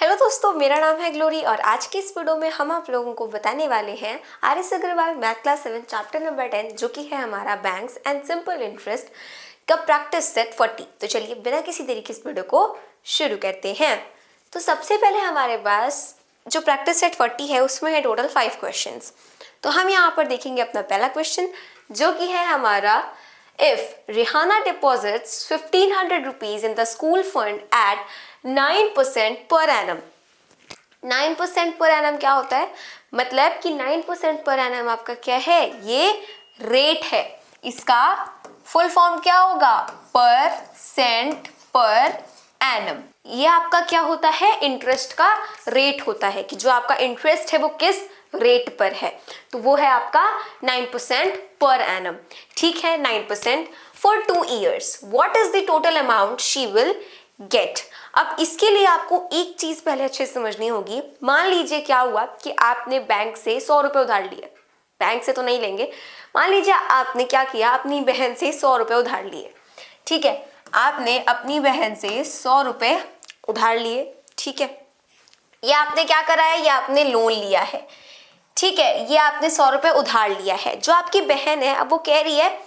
Hello दोस्तों, मेरा नाम है ग्लोरी और आज की इस वीडियो में हम आप लोगों को बताने वाले हैं R S. Agarwal math class 7 chapter number 10 जो कि है हमारा बैंक्स एंड सिंपल इंटरेस्ट का प्रैक्टिस सेट 40। तो चलिए बिना किसी देरी के इस वीडियो को शुरू करते हैं। तो सबसे पहले हमारे पास जो प्रैक्टिस सेट 40 है उसमें है टोटल 5 क्वेश्चंस। तो हम यहाँ पर देखेंगे अपना पहला क्वेश्चन जो कि है हमारा If Rihanna deposits 1500 rupees in the school fund at 9% per annum. 9% पर annum क्या होता है? मतलब कि 9% पर annum आपका क्या है? ये रेट है। इसका फुल फॉर्म क्या होगा? Percent per annum. ये आपका क्या होता है? इंटरेस्ट का रेट होता है कि जो आपका इंटरेस्ट है वो किस रेट पर है। तो वो है आपका 9% पर एनम। ठीक है, 9% for 2 years. What is the total amount she will get? अब इसके लिए आपको एक चीज पहले अच्छे से समझनी होगी। मान लीजिए क्या हुआ कि आपने बैंक से 100 रुपए उधार लिए। बैंक से तो नहीं लेंगे। मान लीजिए आपने क्या किया, अपनी बहन से 100 रुपए उधार लिए। ठीक है, आपने अपनी बहन से 100 रुपए उधार लिए। ठीक है, ये आपने क्या करा है? ये आपने लोन लिया है। ठीक है, ये आपने 100 रुपए उधार लिया है। जो आपकी बहन है अब वो कह रही है,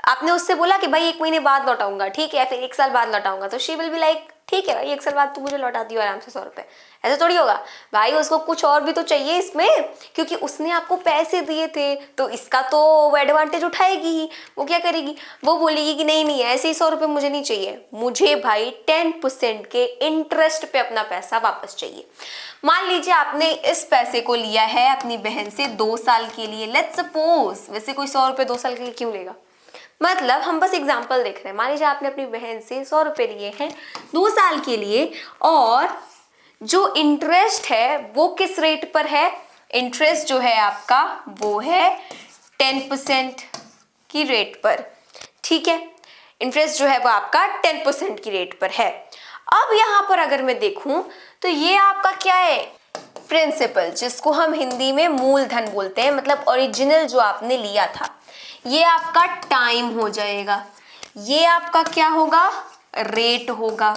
आपने उससे बोला कि भाई 1 महीने बाद लौटाऊंगा, ठीक है, फिर 1 साल बाद लौटाऊंगा। तो शी विल बी लाइक ठीक है भाई 1 साल बाद तू मुझे लौटा दियो आराम से 100 रुपए। ऐसा थोड़ी होगा भाई, उसको कुछ और भी तो चाहिए इसमें, क्योंकि उसने आपको पैसे दिए थे तो इसका तो वो एडवांटेज उठाएगी ही। वो क्या करेगी? वो बोलेगी कि नहीं नहीं ऐसे ही 100 रुपए मुझे नहीं चाहिए, मुझे भाई 10% के इंटरेस्ट पे अपना पैसा वापस चाहिए। मान लीजिए आपने इस पैसे को लिया है अपनी बहन से 2 साल के लिए। लेट्स सपोज, वैसे कोई 100 रुपए 2 साल के लिए क्यों लेगा, मतलब हम बस एग्जांपल देख रहे हैं। मान लीजिए आपने अपनी बहन से 100 रुपए लिए हैं 2 साल के लिए, और जो इंटरेस्ट है वो किस रेट पर है? इंटरेस्ट जो है आपका वो है 10% की रेट पर। ठीक है, इंटरेस्ट जो है वो आपका 10% की रेट पर है। अब यहाँ पर अगर मैं देखूं तो ये आपका क्या है? प्रिंसिपल, जिसको हम हिंदी में मूलधन बोलते हैं, मतलब ओरिजिनल जो आपने लिया था। ये आपका टाइम हो जाएगा। ये आपका क्या होगा? रेट होगा।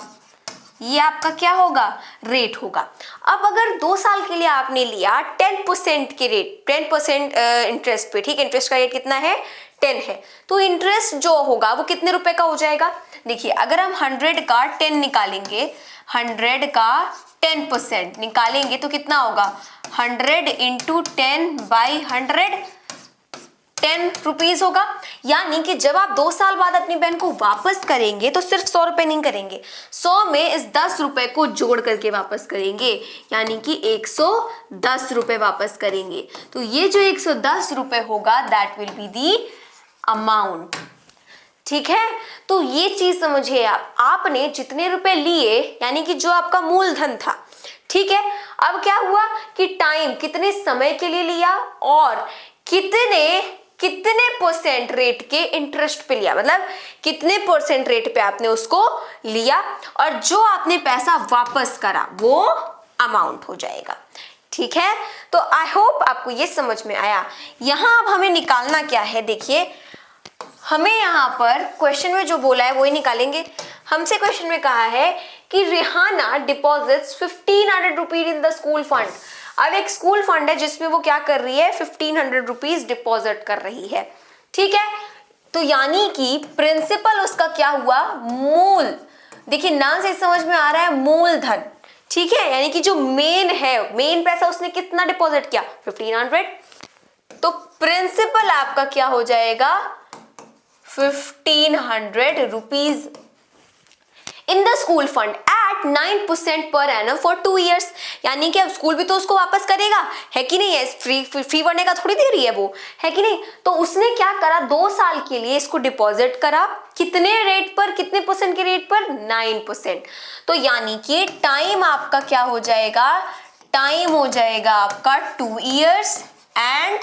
ये आपका क्या होगा? रेट होगा। अब अगर 2 साल के लिए आपने लिया 10% के रेट, 10% इंटरेस्ट पे, ठीक है, इंटरेस्ट का रेट कितना है? 10 है। तो इंटरेस्ट जो होगा वो कितने रुपए का हो जाएगा? देखिए, अगर हम 100 का 10 निकालेंगे, 100 का 10% निकालेंगे तो कितना होगा? 100 इंटू 10/100, 10 रुपीज होगा। यानी कि जब आप 2 साल बाद अपनी बहन को वापस करेंगे तो सिर्फ 100 रुपए नहीं करेंगे, 100 में इस 10 रुपए को जोड़ करके वापस करेंगे, यानी कि 110 रुपए वापस करेंगे। तो ये जो 110 रुपए होगा that will be the amount. ठीक है, तो ये चीज समझिए आप, आपने जितने रुपए लिए यानी कि जो आपका मूलधन था, ठीक है, अब क्या हुआ कि टाइम कितने समय के लिए लिया और कितने परसेंट रेट के इंटरेस्ट पे लिया, मतलब कितने परसेंट रेट पे आपने उसको लिया, और जो आपने पैसा वापस करा वो अमाउंट हो जाएगा। ठीक है, तो आई होप आपको ये समझ में आया। यहां अब हमें निकालना क्या है? देखिए, हमें यहाँ पर क्वेश्चन में जो बोला है वो ही निकालेंगे। हमसे क्वेश्चन में कहा है कि Rehana deposits 1500 rupees in the school fund. अब एक स्कूल फंड है जिसमें वो क्या कर रही है? 1500 रुपीज डिपॉजिट कर रही है। ठीक है, तो यानी कि प्रिंसिपल उसका क्या हुआ? मूल। देखिए, नाम से समझ में आ रहा है मूलधन। ठीक है, यानी कि जो मेन है, मेन पैसा उसने कितना डिपॉजिट किया? 1500। तो प्रिंसिपल आपका क्या हो जाएगा? 1500 rupees in the school fund eight 9% per annum for 2 years। यानी कि अब स्कूल भी तो उसको वापस करेगा, है कि नहीं? है फ्री बनने का थोड़ी दे रही है वो, है कि नहीं? तो उसने क्या करा? 2 साल के लिए इसको डिपॉजिट करा। कितने रेट पर? कितने परसेंट के रेट पर? 9%। तो यानी कि टाइम आपका क्या हो जाएगा? टाइम हो जाएगा आपका 2 years एंड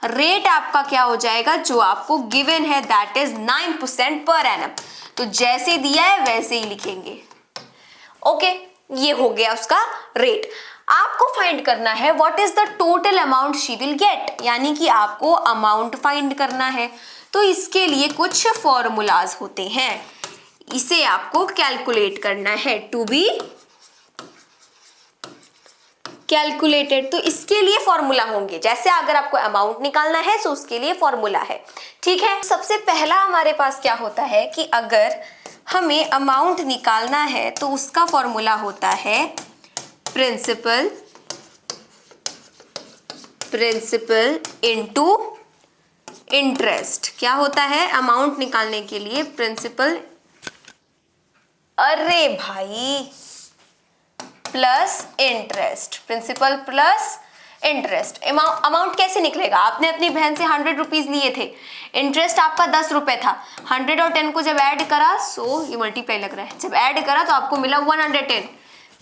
रेट आपका क्या हो जाएगा? जो आपको गिवन है दैट इज 9% पर एनम। तो जैसे दिया है वैसे ही लिखेंगे। ओके, ये हो गया उसका रेट। आपको फाइंड करना है what is the total amount she will get, यानी कि आपको अमाउंट फाइंड करना है। तो इसके लिए कुछ फॉर्मूलाज होते हैं, इसे आपको कैलकुलेट करना है। टू बी कैलकुलेटेड, तो इसके लिए फॉर्मूला होंगे। जैसे अगर आपको अमाउंट निकालना है तो उसके लिए फॉर्मूला है, ठीक है। सबसे पहला हमारे पास क्या होता है कि अगर हमें अमाउंट निकालना है तो उसका फॉर्मूला होता है प्रिंसिपल इनटू इंटरेस्ट। क्या होता है अमाउंट निकालने के लिए? प्रिंसिपल, अरे भाई, plus interest. Principal plus interest. Amount कैसे निकलेगा? आपने अपनी बहन से 100 रुपीज लिए थे, इंटरेस्ट आपका 10 रुपए था। 100 और 10 को जब ऐड करा, सो ये मल्टीप्लाई लग रहा है, जब ऐड करा तो आपको मिला 110,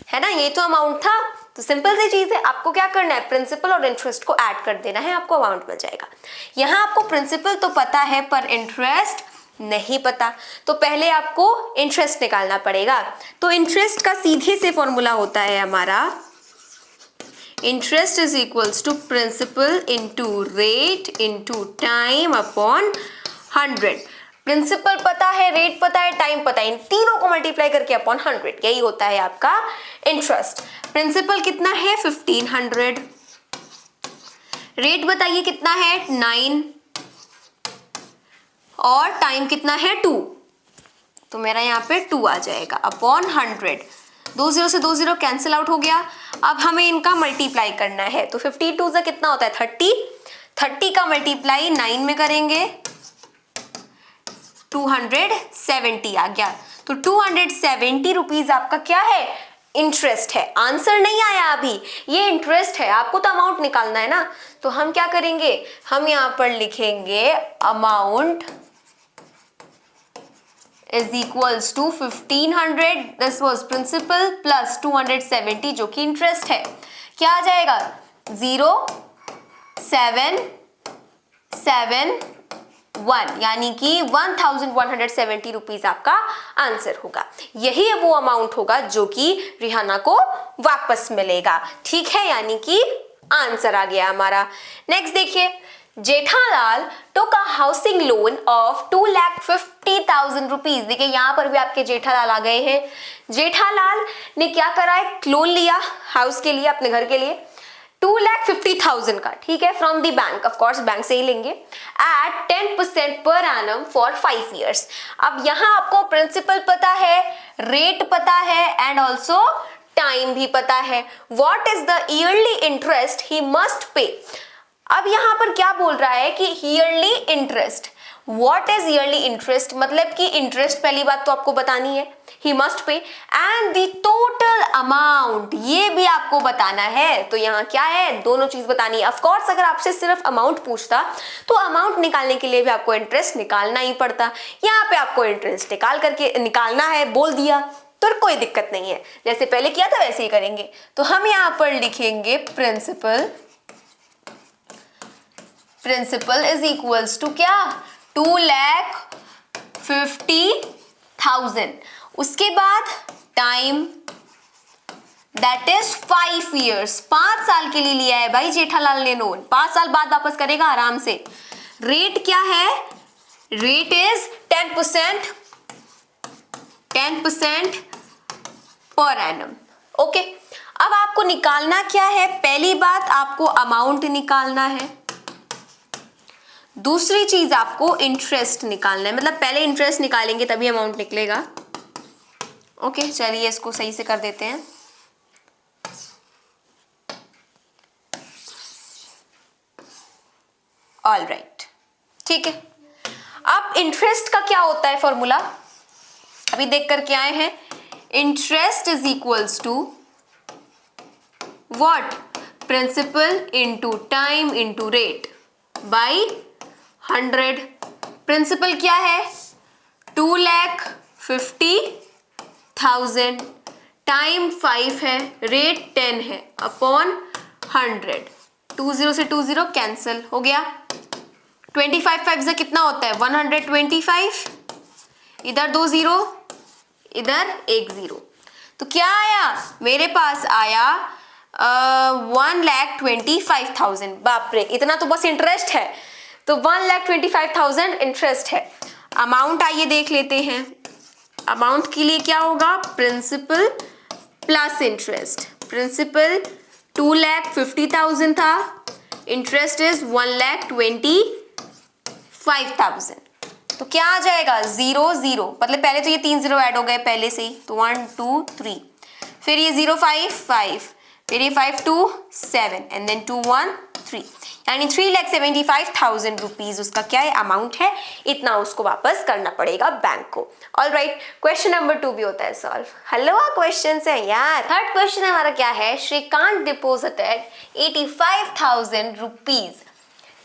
है ना। ये तो अमाउंट था। तो सिंपल सी चीज है, आपको क्या करना है, प्रिंसिपल और इंटरेस्ट को ऐड कर देना है, आपको अमाउंट मिल जाएगा। यहाँ आपको प्रिंसिपल तो पता है पर इंटरेस्ट नहीं पता, तो पहले आपको इंटरेस्ट निकालना पड़ेगा। तो इंटरेस्ट का सीधे से फॉर्मूला होता है हमारा interest is equals to principal into rate into time upon 100। Principal पता है, रेट पता है, टाइम पता है, इन तीनों को मल्टीप्लाई करके अपॉन 100, यही होता है आपका इंटरेस्ट। प्रिंसिपल कितना है? 1500। रेट बताइए कितना है? 9। और टाइम कितना है? 2। तो मेरा यहाँ पे 2 आ जाएगा अपॉन 100। 2 0 से 2 0 कैंसिल आउट हो गया। अब हमें इनका मल्टीप्लाई करना है, तो 52 से कितना होता है? 30। 30 का मल्टीप्लाई 9 में करेंगे, 270 आ गया। तो 270 रुपीज आपका क्या है? इंटरेस्ट है। आंसर नहीं आया अभी, ये इंटरेस्ट है। आपको तो अमाउंट निकालना है ना, तो हम क्या करेंगे, हम यहाँ पर लिखेंगे amount is equals to 1500, this was principal plus 270 जो कि इंटरेस्ट है। क्या आ जाएगा? 0771, यानी कि 1170 रुपीज आपका आंसर होगा। यही वो अमाउंट होगा जो कि रिहाना को वापस मिलेगा, ठीक है, यानी कि आंसर आ गया हमारा। नेक्स्ट देखिए, Jethalal took a housing loan of 2,50,000 rupees. देखिए यहाँ पर भी आपके जेठालाल आ गए हैं। जेठालाल ने क्या करा है? लोन लिया हाउस के लिए, अपने घर के लिए, 2,50,000 का, ठीक है, from the bank, of course bank से ही लेंगे, eight 10% per annum for 5 years। अब यहाँ आपको प्रिंसिपल पता है, रेट पता है एंड ऑल्सो टाइम भी पता है। What is the yearly interest he must pay? अब यहां पर क्या बोल रहा है कि yearly interest. What is yearly interest? मतलब कि इंटरेस्ट पहली बात तो आपको बतानी है, he must pay, and the total amount, ये भी आपको बताना है। तो यहाँ क्या है? दोनों चीज बतानी है। ऑफ कोर्स अगर आपसे सिर्फ अमाउंट पूछता तो अमाउंट निकालने के लिए भी आपको इंटरेस्ट निकालना ही पड़ता। यहाँ पे आपको इंटरेस्ट निकालना है, बोल दिया, तो कोई दिक्कत नहीं है, जैसे पहले किया था वैसे ही करेंगे। तो हम यहाँ पर लिखेंगे प्रिंसिपल इज इक्वल्स टू क्या? 2,50,000। उसके बाद टाइम दैट इज 5 years, 5 साल के लिए लिया है भाई जेठालाल ने लोन, 5 साल बाद वापस करेगा आराम से। रेट क्या है? Rate is 10% per annum. Okay, अब आपको निकालना क्या है? पहली बात आपको अमाउंट निकालना है, दूसरी चीज आपको इंटरेस्ट निकालना है। मतलब पहले इंटरेस्ट निकालेंगे तभी अमाउंट निकलेगा। ओके, चलिए इसको सही से कर देते हैं। ऑल राइट, ठीक है। अब इंटरेस्ट का क्या होता है फॉर्मूला? अभी देख करके आए हैं। Interest is equals to what? Principal into time into rate by 100। Principal क्या है? 2,50,000, टाइम 5 है, रेट 10 है, अपॉन 100। 2 0 से 2 0 कैंसिल हो गया। 25 5 से कितना होता है? 125। इधर 2 0, इधर 1 0, तो क्या आया मेरे पास? आया 1,25,000। बाप रे, इतना तो बस इंटरेस्ट है। तो 1,25,000 इंटरेस्ट है। अमाउंट आइए देख लेते हैं। अमाउंट के लिए क्या होगा? प्रिंसिपल प्लस इंटरेस्ट, प्रिंसिपल 2,50,000 था, इंटरेस्ट इज 1,25,000। तो क्या आ जाएगा 0 0, मतलब पहले तो ये 3 0 ऐड हो गए पहले से ही, तो 1 2 3, फिर ये 0 5 5, फिर ये 5 2 7 एंड देन 2 1 3, यानी 3,75,000 रुपीज उसका क्या है अमाउंट है, इतना उसको वापस करना पड़ेगा बैंक को। ऑल राइट, क्वेश्चन नंबर 2 भी होता है सॉल्व। हेलो क्वेश्चन है यार। थर्ड क्वेश्चन हमारा क्या है, श्रीकांत डिपोजिटेड 85,000 रुपीज।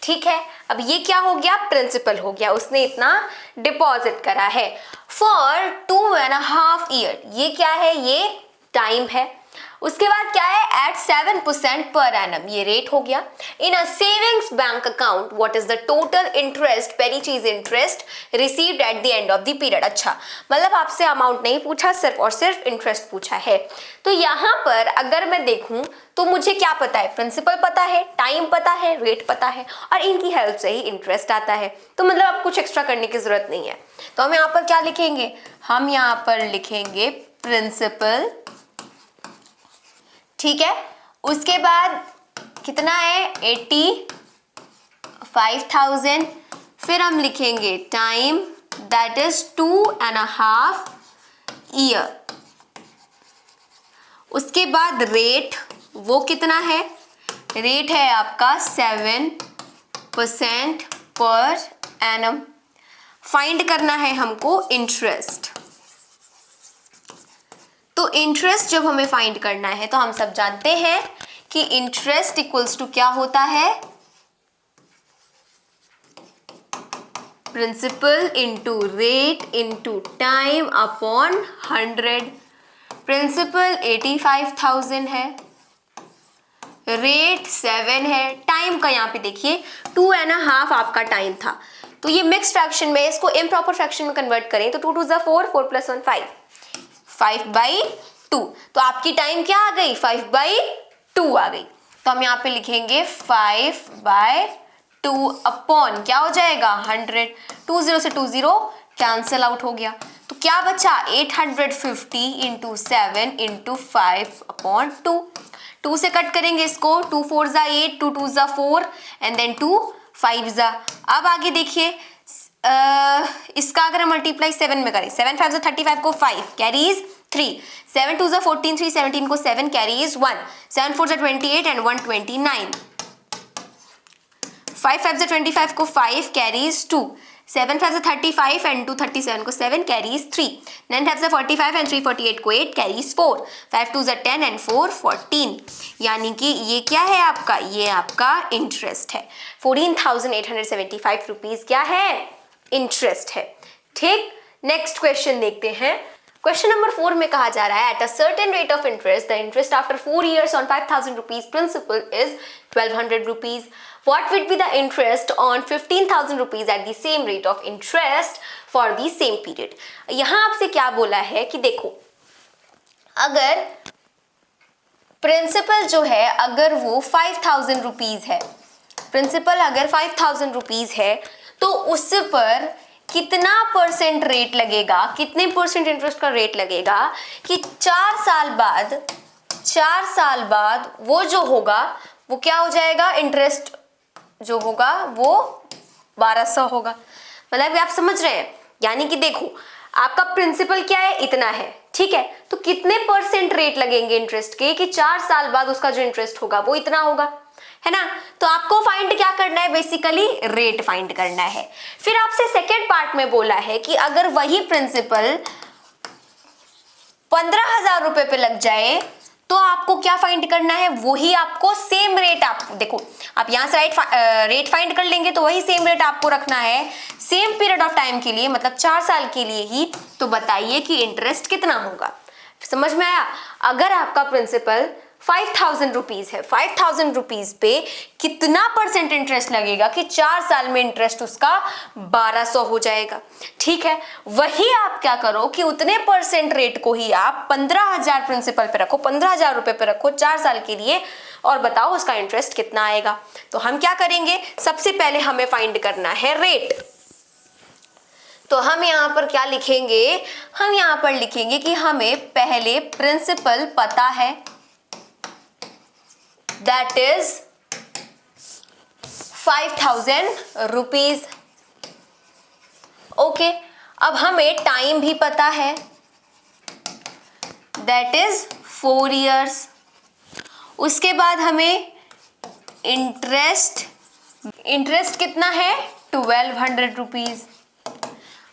ठीक है, अब ये क्या हो गया, प्रिंसिपल हो गया, उसने इतना डिपॉजिट करा है फॉर 2.5 ईयर। ये क्या है, ये टाइम है। उसके बाद क्या है, एट 7% पर एनम, ये रेट हो गया। In a savings bank account what is the total interest, पहली चीज interest received at the end of the period. अच्छा, मतलब आपसे अमाउंट नहीं पूछा, सिर्फ और सिर्फ इंटरेस्ट पूछा है। तो यहाँ पर अगर मैं देखूं तो मुझे क्या पता है, प्रिंसिपल पता है, टाइम पता है, रेट पता है, और इनकी हेल्प से ही इंटरेस्ट आता है। तो मतलब अब कुछ एक्स्ट्रा करने की जरूरत नहीं है। तो हम यहाँ पर क्या लिखेंगे, हम यहाँ पर लिखेंगे प्रिंसिपल। ठीक है, उसके बाद कितना है 85,000, फिर हम लिखेंगे टाइम दैट इज 2.5 ईयर। उसके बाद रेट, वो कितना है, रेट है आपका 7% पर एनम। फाइंड करना है हमको इंटरेस्ट। तो इंटरेस्ट जब हमें फाइंड करना है तो हम सब जानते हैं कि इंटरेस्ट इक्वल्स टू क्या होता है, principal into rate into time upon 100। Principal 85,000 है, रेट 7 है, टाइम का यहाँ पे देखिए 2.5 आपका टाइम था। तो ये मिक्स फ्रैक्शन में, इसको इम्प्रॉपर फ्रैक्शन में कन्वर्ट करें तो 2 2 4 4 + 1 5, 5/2। तो आपकी टाइम क्या आ गई, 5/2 आ गई। तो हम यहाँ पे लिखेंगे 5/2 अपॉन क्या हो जाएगा 100। 2 0 से 2 0 कैंसिल आउट हो गया, तो क्या बचा 850 इंटू 7 इंटू 5/2। 2 से कट करेंगे इसको, 2 4 ज़ा 8, 2 2 ज़ा 4 एंड देन 2 5 ज़ा। अब आगे देखिए, इसका अगर हम मल्टीप्लाई 7 में करें, 7 5 ज़ा 35 को 5 कैरीज 3, 7 2 ज़ा 14, 3 17 को 7 कैरीज 1, 7 4 ज़ा 28 एंड 1 29, 5 5 ज़ा 25 को 5 कैरीज 2, 7 5 ज़ा 35 एंड 2 37 को 7 कैरीज 3, 9 5 ज़ा 45 एंड 3 48 को 8 कैरीज 4, 5 2 ज़ा 10 एंड 4 14। यानी कि ये क्या है आपका, ये आपका इंटरेस्ट है। 14,875 रुपीज क्या है, इंटरेस्ट है। ठीक, नेक्स्ट क्वेश्चन देखते हैं। क्वेश्चन नंबर 4 में कहा जा रहा है, at a certain rate of interest the interest after 4 years on 5,000 rupees principal is 1,200 rupees. What would be the interest on 15,000 rupees at the same rate of interest for the same period? यहाँ आपसे क्या बोला है कि देखो, अगर principal जो है अगर वो 5,000 रुपीज है, प्रिंसिपल अगर 5,000 रुपीज है तो उस पर कितना परसेंट रेट लगेगा, कितने परसेंट इंटरेस्ट का रेट लगेगा कि 4 साल बाद वो जो होगा वो क्या हो जाएगा, इंटरेस्ट जो होगा वो 1200 होगा। मतलब आप समझ रहे हैं, यानी कि देखो आपका प्रिंसिपल क्या है, इतना है, ठीक है, तो कितने परसेंट रेट लगेंगे इंटरेस्ट के कि 4 साल बाद उसका जो इंटरेस्ट होगा वो इतना होगा, है ना। तो आपको फाइंड क्या करना है, बेसिकली रेट फाइंड करना है। फिर आपसे सेकेंड पार्ट में बोला है कि अगर वही प्रिंसिपल 15,000 रुपए पे लग जाए तो आपको क्या फाइंड करना है, वही आपको सेम रेट, आप देखो आप यहां से रेट फाइंड कर लेंगे तो वही सेम रेट आपको रखना है सेम पीरियड ऑफ टाइम के लिए, मतलब 4 साल के लिए ही। तो बताइए कि इंटरेस्ट कितना होगा, समझ में आया। अगर आपका प्रिंसिपल 5,000 रुपीज है, 5,000 रुपीज पे कितना परसेंट इंटरेस्ट लगेगा कि 4 साल में इंटरेस्ट उसका 1200 हो जाएगा, ठीक है। वही आप क्या करो कि उतने परसेंट रेट को ही आप 15,000 प्रिंसिपल पे रखो, 15,000 रुपए पे रखो 4 साल के लिए, और बताओ उसका इंटरेस्ट कितना आएगा। तो हम क्या करेंगे, सबसे पहले हमें फाइंड करना है रेट। तो हम यहाँ पर क्या लिखेंगे, हम यहाँ पर लिखेंगे कि हमें पहले प्रिंसिपल पता है, दैट इज 5,000 रुपीज। ओके, अब हमें टाइम भी पता है, दैट इज 4 years। उसके बाद हमें इंटरेस्ट कितना है, 1200 रुपीज।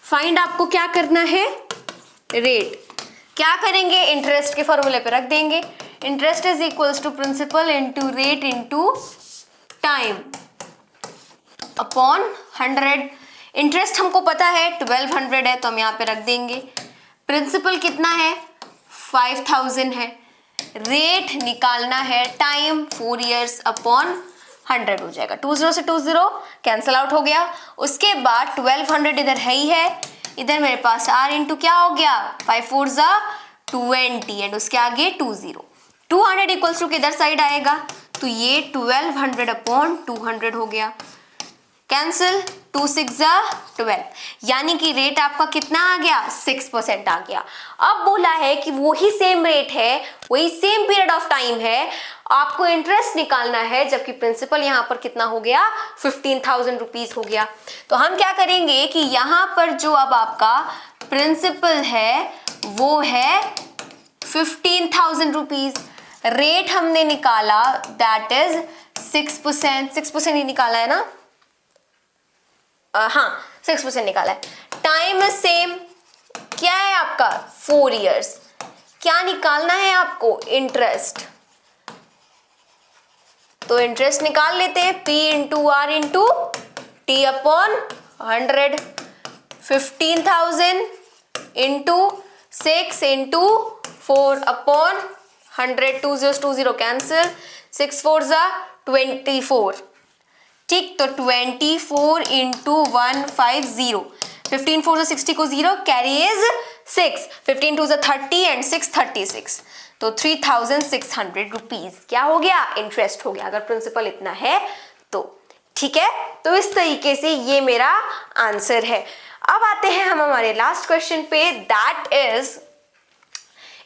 फाइंड आपको क्या करना है, रेट। क्या करेंगे, इंटरेस्ट के फॉर्मूले पे रख देंगे, interest is equals to principal into rate into time upon 100। Interest हमको पता है 1200 है, तो हम यहाँ पे रख देंगे। प्रिंसिपल कितना है, 5000 है। रेट निकालना है, टाइम 4 years अपॉन 100 हो जाएगा। 20 से 20 कैंसल आउट हो गया। उसके बाद 1200 इधर है ही है, इधर मेरे पास r इंटू क्या हो गया, 5 4 20 एंड उसके आगे 20। 200 इक्वल्स टू किधर साइड आएगा, तो ये 1200 अपॉन 200 हो गया। कैंसिल, 2 6 12, यानी कि रेट आपका कितना आ गया, 6% आ गया। अब बोला है कि वही सेम रेट है, वही सेम पीरियड ऑफ टाइम है, आपको इंटरेस्ट निकालना है, जबकि प्रिंसिपल यहाँ पर कितना हो गया, 15,000 रुपीज हो गया। तो हम क्या करेंगे कि यहाँ पर जो अब आपका प्रिंसिपल है वो है 15,000 रुपीज। रेट हमने निकाला दैट इज 6% ही निकाला है ना, हाँ 6% निकाला है। टाइम इज सेम, क्या है आपका 4 years। क्या निकालना है आपको, इंटरेस्ट। तो इंटरेस्ट निकाल लेते हैं, P into R into T upon 100। 15,000 into 6 into 4 upon 100। 2 zeros 2 0 cancel, 6 4 24। ठीक, तो 24 इंटू 150। 15 4 60 को 0, कैरी इज 6। 15 2 30 एंड 6 36, तो 3,600 रुपीज क्या हो गया, इंटरेस्ट हो गया, अगर प्रिंसिपल इतना है तो। ठीक है, तो इस तरीके से ये मेरा आंसर है। अब आते हैं हम हमारे लास्ट क्वेश्चन पे, that is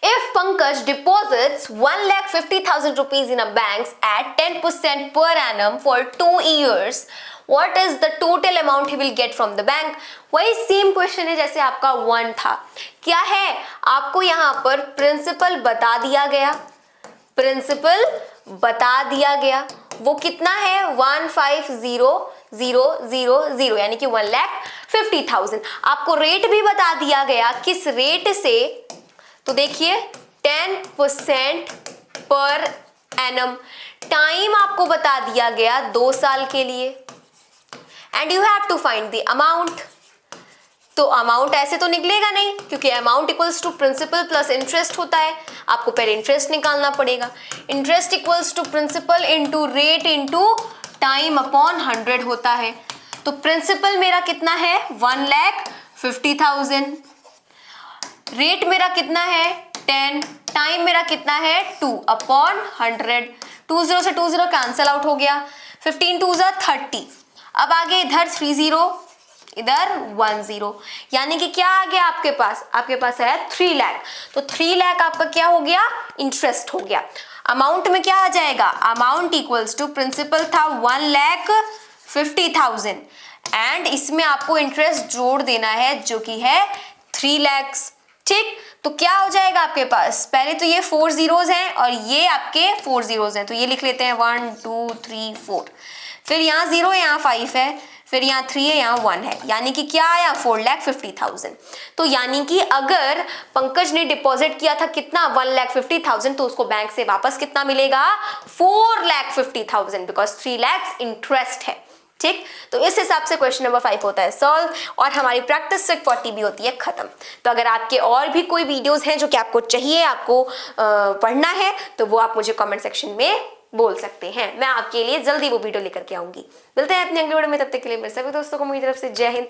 if Pankaj deposits 1,50,000 rupees in a bank at 10% per annum for 2 years, what is the total amount he will get from the bank? वही सेम क्वेश्चन है जैसे आपका 1 था। क्या है, आपको यहाँ पर प्रिंसिपल बता दिया गया, प्रिंसिपल बता दिया गया, वो कितना है 150,000, यानी कि 1,50,000। आपको रेट भी बता दिया गया, किस रेट से, तो देखिए 10% पर एनम। टाइम आपको बता दिया गया 2 साल के लिए, and you have to find the amount. तो अमाउंट ऐसे तो निकलेगा नहीं, क्योंकि amount equals to principal plus interest होता है। आपको पहले इंटरेस्ट निकालना पड़ेगा। Interest equals to principal into rate into time upon 100 होता है। तो प्रिंसिपल मेरा कितना है 1,50,000, रेट मेरा कितना है 10, टाइम मेरा कितना है 2 अपॉन 100। 2 0 से 2 0 कैंसल आउट हो गया। 15 2 30, अब आगे इधर 3 0, इधर 1 0, यानी कि क्या आ गया आपके पास, आपके पास है 3 लाख। तो 3 लाख आपका क्या हो गया, इंटरेस्ट हो गया। अमाउंट में क्या आ जाएगा, अमाउंट इक्वल्स टू प्रिंसिपल था 1,50,000 एंड इसमें आपको इंटरेस्ट जोड़ देना है जो कि है 3 लाख। ठीक, तो क्या हो जाएगा आपके पास, पहले तो ये 4 zeros हैं और ये आपके 4 zeros हैं, तो ये लिख लेते हैं 1 2 3 4। फिर यहाँ 0 है, यहाँ 5 है, फिर यहाँ 3 है, यहाँ 1 है, यानी कि क्या आया 4,50,000। तो यानी कि अगर पंकज ने डिपॉजिट किया था कितना 1,50,000, तो उसको बैंक से वापस कितना मिलेगा 4,50,000, बिकॉज 3 लाख इंटरेस्ट है। ठीक, तो इस हिसाब से क्वेश्चन नंबर 5 होता है सॉल्व, और हमारी प्रैक्टिस सेट 40 भी होती है खत्म। तो अगर आपके और भी कोई वीडियोस हैं जो कि आपको चाहिए, आपको पढ़ना है, तो वो आप मुझे कमेंट सेक्शन में बोल सकते हैं, मैं आपके लिए जल्दी वो वीडियो लेकर के आऊंगी। मिलते हैं अपने अगले वीडियो में, तब तक के लिए मेरे सभी दोस्तों को मेरी तरफ से जय हिंद,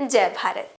जय भारत।